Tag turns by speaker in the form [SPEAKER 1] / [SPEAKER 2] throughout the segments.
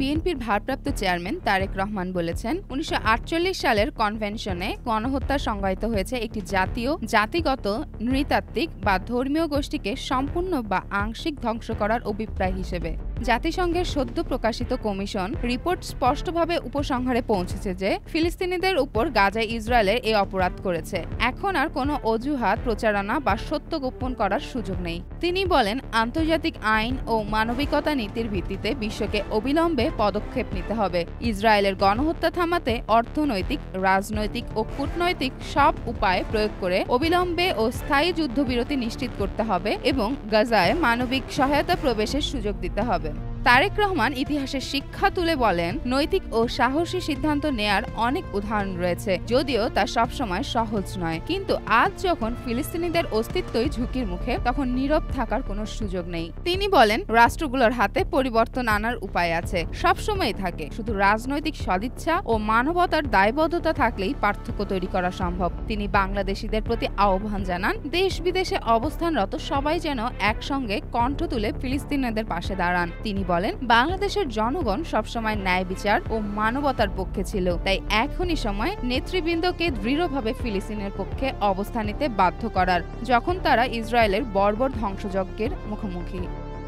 [SPEAKER 1] বিএনপির ভারপ্রাপ্ত চেয়ারম্যান তারেক রহমান বলেছেন, ১৯৪৮ সালের কনভেনশনে গণহত্যা সংজ্ঞায়িত হয়েছে একটি জাতীয়, জাতিগত, নৃতাত্ত্বিক বা ধর্মীয় গোষ্ঠীকে সম্পূর্ণ বা আংশিক ধ্বংস করার অভিপ্রায় হিসেবে। জাতিসংঘের সদ্য প্রকাশিত কমিশন রিপোর্ট স্পষ্টভাবে উপসংহারে পৌঁছেছে যে ফিলিস্তিনিদের উপর গাজায় ইসরায়েলের এই অপরাধ করেছে। এখন আর কোনো অজুহাত, প্রচারণা বা সত্য গোপন করার সুযোগ নেই। তিনি বলেন, আন্তর্জাতিক আইন ও মানবিকতা নীতির ভিত্তিতে বিশ্বকে অবিলম্বে পদক্ষেপ নিতে হবে। ইসরায়েলের গণহত্যা থামাতে অর্থনৈতিক, রাজনৈতিক ও কূটনৈতিক সব উপায় প্রয়োগ করে অবিলম্বে ও স্থায়ী যুদ্ধবিরতি নিশ্চিত করতে হবে এবং গাজায় মানবিক সহায়তা প্রবেশের সুযোগ দিতে হবে। তারেক রহমান ইতিহাসের শিক্ষা তুলে বলেন, নৈতিক ও সাহসী সিদ্ধান্ত নেয়ার অনেক উদাহরণ রয়েছে, যদিও তা সবসময় সহজ নয়। কিন্তু আজ যখন ফিলিস্তিনিদের অস্তিত্বই ঝুঁকির মুখে, তখন নীরব থাকার কোনো সুযোগ নেই। তিনি বলেন, রাষ্ট্রগুলোর হাতে পরিবর্তন আনার উপায় আছে, সবসময়ই থাকে। শুধু রাজনৈতিক সদিচ্ছা ও মানবতার দায়বদ্ধতা থাকলেই পার্থক্য তৈরি করা সম্ভব। তিনি বাংলাদেশিদের প্রতি আহ্বান জানান, দেশ বিদেশে অবস্থানরত সবাই যেন একসঙ্গে কণ্ঠ তুলে ফিলিস্তিনিদের পাশে দাঁড়ান। তিনি বলেন, বাংলাদেশের জনগণ সবসময় ন্যায় বিচার ও মানবতার পক্ষে ছিল, তাই এখনই সময় নেতৃবৃন্দকে দৃঢ়ভাবে ফিলিস্তিনের পক্ষে অবস্থান নিতে বাধ্য করার, যখন তারা ইসরায়েলের বর্বর ধ্বংসযজ্ঞের মুখোমুখি।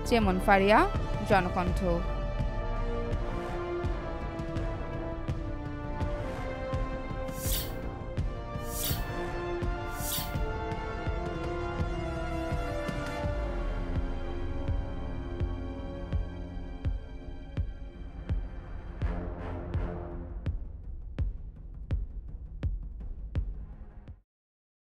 [SPEAKER 1] চেমন ফারিয়া, জনকণ্ঠ।